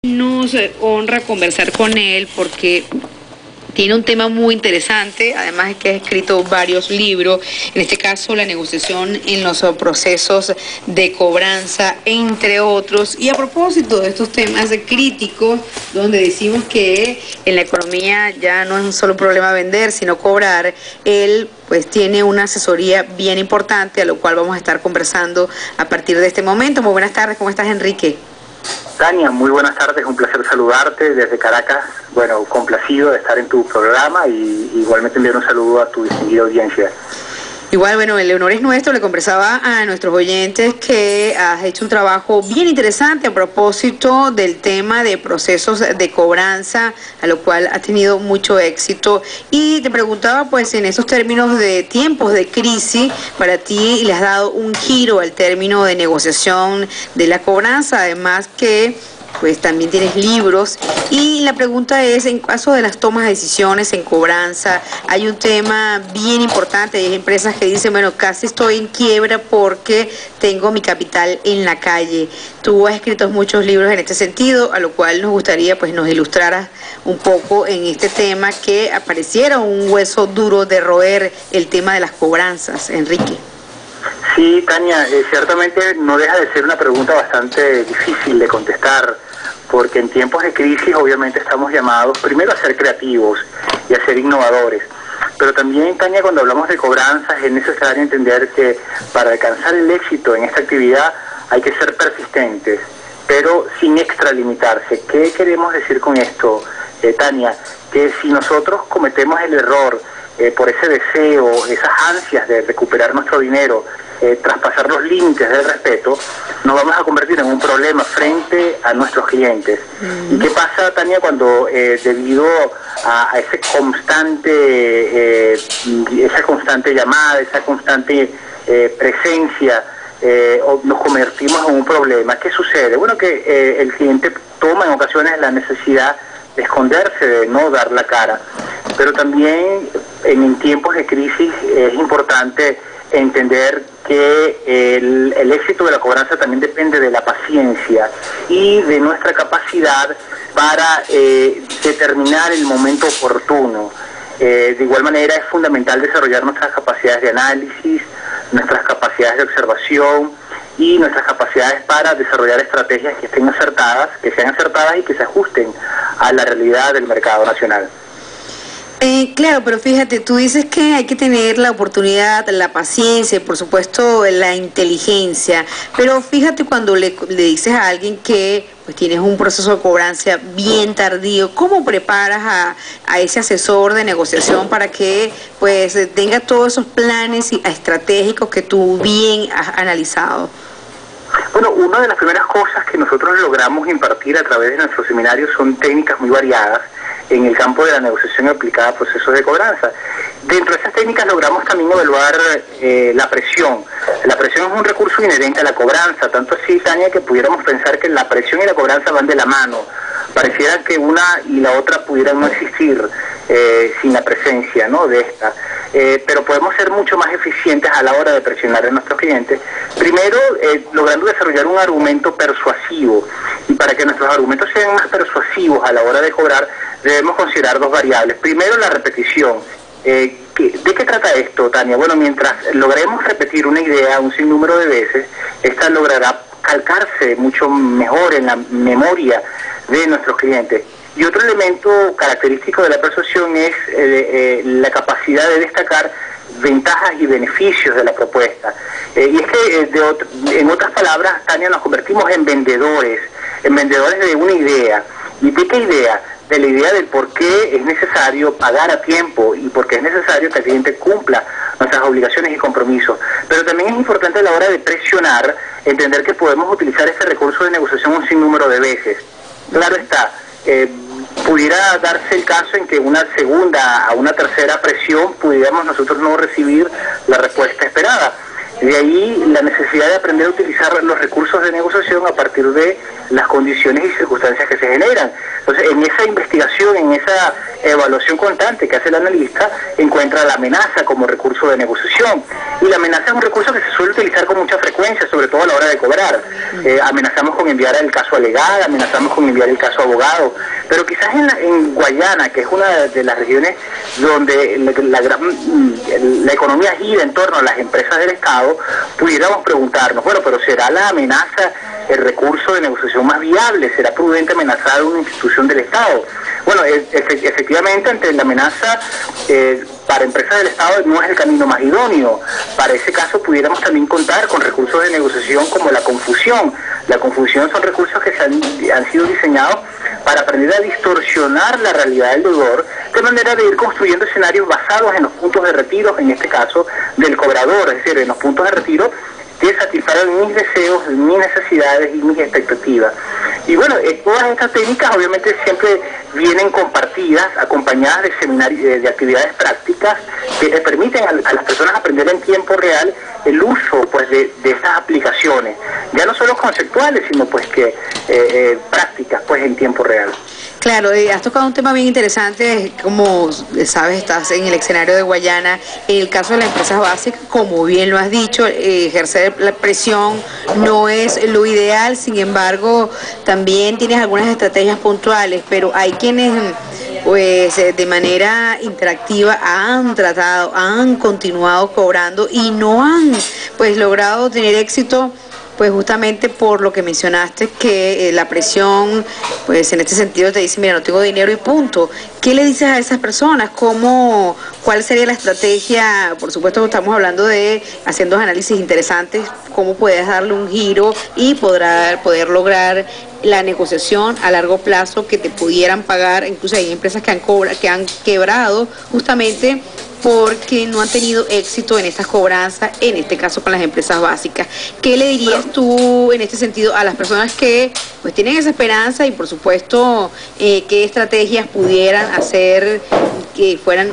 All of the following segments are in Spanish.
Nos honra conversar con él porque tiene un tema muy interesante, además de que ha escrito varios libros, en este caso la negociación en los procesos de cobranza, entre otros. Y a propósito de estos temas críticos, donde decimos que en la economía ya no es un solo problema vender, sino cobrar, él pues tiene una asesoría bien importante, a lo cual vamos a estar conversando a partir de este momento. Muy buenas tardes, ¿cómo estás, Enrique? Tania, muy buenas tardes, un placer saludarte desde Caracas. Bueno, complacido de estar en tu programa y igualmente enviar un saludo a tu distinguida audiencia. Igual, bueno, el honor es nuestro. Le conversaba a nuestros oyentes que has hecho un trabajo bien interesante a propósito del tema de procesos de cobranza, a lo cual has tenido mucho éxito. Y te preguntaba, pues, en esos términos de tiempos de crisis, para ti le has dado un giro al término de negociación de la cobranza, además que pues también tienes libros. Y la pregunta es, en caso de las tomas de decisiones en cobranza, hay un tema bien importante. Hay empresas que dicen, bueno, casi estoy en quiebra porque tengo mi capital en la calle. Tú has escrito muchos libros en este sentido, a lo cual nos gustaría pues nos ilustraras un poco en este tema, que apareciera un hueso duro de roer, el tema de las cobranzas, Enrique. Sí, Tania, ciertamente no deja de ser una pregunta bastante difícil de contestar, porque en tiempos de crisis obviamente estamos llamados primero a ser creativos y a ser innovadores. Pero también, Tania, cuando hablamos de cobranzas es necesario entender que para alcanzar el éxito en esta actividad hay que ser persistentes, pero sin extralimitarse. ¿Qué queremos decir con esto, Tania? Que si nosotros cometemos el error por ese deseo, esas ansias de recuperar nuestro dinero, traspasar los límites del respeto, nos vamos a convertir en un problema frente a nuestros clientes. ¿Y qué pasa, Tania, cuando debido a esa constante llamada, esa constante presencia, nos convertimos en un problema? ¿Qué sucede? Bueno, que el cliente toma en ocasiones la necesidad de esconderse, de no dar la cara. Pero también en tiempos de crisis es importante entender que el éxito de la cobranza también depende de la paciencia y de nuestra capacidad para determinar el momento oportuno. De igual manera es fundamental desarrollar nuestras capacidades de análisis, nuestras capacidades de observación y nuestras capacidades para desarrollar estrategias que estén acertadas, que sean acertadas y que se ajusten a la realidad del mercado nacional. Claro, pero fíjate, tú dices que hay que tener la oportunidad, la paciencia y por supuesto la inteligencia, pero fíjate cuando le dices a alguien que pues tienes un proceso de cobranza bien tardío, ¿cómo preparas a ese asesor de negociación para que pues tenga todos esos planes estratégicos que tú bien has analizado? Bueno, una de las primeras cosas que nosotros logramos impartir a través de nuestros seminarios son técnicas muy variadas en el campo de la negociación aplicada a procesos de cobranza. Dentro de esas técnicas logramos también evaluar la presión. La presión es un recurso inherente a la cobranza, tanto así, Tania, que pudiéramos pensar que la presión y la cobranza van de la mano. Pareciera que una y la otra pudieran no existir sin la presencia, ¿no?, de esta. Pero podemos ser mucho más eficientes a la hora de presionar a nuestros clientes. Primero, logrando desarrollar un argumento persuasivo. Y para que nuestros argumentos sean más persuasivos a la hora de cobrar, debemos considerar dos variables. Primero, la repetición. ¿De qué trata esto, Tania? Bueno, mientras logremos repetir una idea un sinnúmero de veces, esta logrará calcarse mucho mejor en la memoria de nuestros clientes. Y otro elemento característico de la persuasión es la capacidad de destacar ventajas y beneficios de la propuesta. Y es que, en otras palabras, Tania, nos convertimos en vendedores de una idea. ¿Y de qué idea? De la idea del por qué es necesario pagar a tiempo y por qué es necesario que el cliente cumpla nuestras obligaciones y compromisos. Pero también es importante a la hora de presionar, entender que podemos utilizar este recurso de negociación un sinnúmero de veces. Claro está, pudiera darse el caso en que una segunda a una tercera presión pudiéramos nosotros no recibir la respuesta esperada. De ahí la necesidad de aprender a utilizar los recursos de negociación a partir de las condiciones y circunstancias que se generan. Entonces, en esa investigación, en esa evaluación constante que hace el analista, encuentra la amenaza como recurso de negociación. Y la amenaza es un recurso que se suele utilizar con mucha frecuencia, sobre todo a la hora de cobrar. Amenazamos con enviar el caso alegado, amenazamos con enviar el caso abogado. Pero quizás en Guayana, que es una de las regiones donde la economía gira en torno a las empresas del Estado, pudiéramos preguntarnos, bueno, pero ¿será la amenaza el recurso de negociación más viable? ¿Será prudente amenazar a una institución del Estado? Bueno, efectivamente, ante la amenaza para empresas del Estado no es el camino más idóneo. Para ese caso pudiéramos también contar con recursos de negociación como la confusión. La confusión son recursos que han sido diseñados para aprender a distorsionar la realidad del deudor, de manera de ir construyendo escenarios basados en los puntos de retiro, en este caso del cobrador, es decir, en los puntos de retiro que satisfagan mis deseos, mis necesidades y mis expectativas. Y bueno, todas estas técnicas obviamente siempre vienen compartidas, acompañadas de seminarios, de actividades prácticas que le permiten a las personas aprender en tiempo real el uso pues de estas aplicaciones, ya no solo conceptuales, sino pues que prácticas pues en tiempo real. Claro, has tocado un tema bien interesante, como sabes, estás en el escenario de Guayana. En el caso de las empresas básicas, como bien lo has dicho, ejercer la presión no es lo ideal, sin embargo, también tienes algunas estrategias puntuales, pero hay quienes pues de manera interactiva han continuado cobrando y no han pues logrado tener éxito, pues justamente por lo que mencionaste, que la presión, pues en este sentido te dice, mira, no tengo dinero y punto. ¿Qué le dices a esas personas? ¿Cuál sería la estrategia? Por supuesto, estamos hablando de haciendo análisis interesantes, cómo puedes darle un giro y poder lograr la negociación a largo plazo que te pudieran pagar. Incluso hay empresas que han quebrado justamente porque no han tenido éxito en estas cobranzas, en este caso con las empresas básicas. ¿Qué le dirías tú en este sentido a las personas que pues tienen esa esperanza y por supuesto qué estrategias pudieran hacer que fueran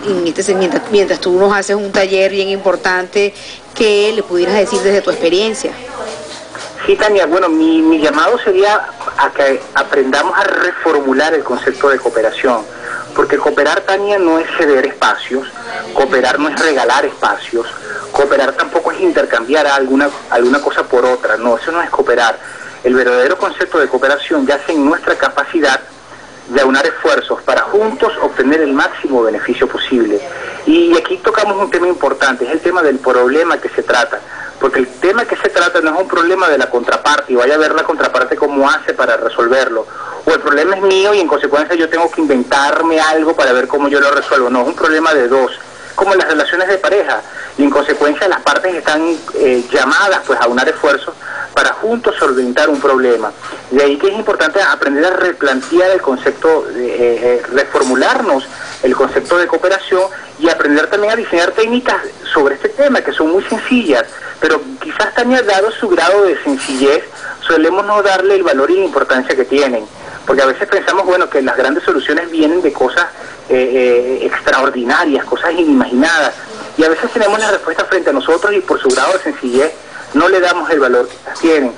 mientras tú nos haces un taller bien importante, que le pudieras decir desde tu experiencia? Sí, Tania, bueno, mi llamado sería a que aprendamos a reformular el concepto de cooperación, porque cooperar, Tania, no es ceder espacios, cooperar no es regalar espacios, cooperar tampoco es intercambiar alguna cosa por otra, no, eso no es cooperar. El verdadero concepto de cooperación yace en nuestra capacidad de aunar esfuerzos para juntos obtener el máximo beneficio posible. Y aquí tocamos un tema importante, es el tema del problema que se trata, porque el tema que se trata no es un problema de la contraparte y vaya a ver la contraparte cómo hace para resolverlo, o el problema es mío y en consecuencia yo tengo que inventarme algo para ver cómo yo lo resuelvo. No, es un problema de dos, como en las relaciones de pareja, y en consecuencia las partes están llamadas pues a aunar esfuerzos para juntos solventar un problema. De ahí que es importante aprender a replantear el concepto, reformularnos el concepto de cooperación y aprender también a diseñar técnicas sobre este tema que son muy sencillas, pero quizás también dado su grado de sencillez, solemos no darle el valor y la importancia que tienen, porque a veces pensamos, bueno, que las grandes soluciones vienen de cosas extraordinarias, cosas inimaginadas, y a veces tenemos la respuesta frente a nosotros y por su grado de sencillez no le damos el valor que tienen.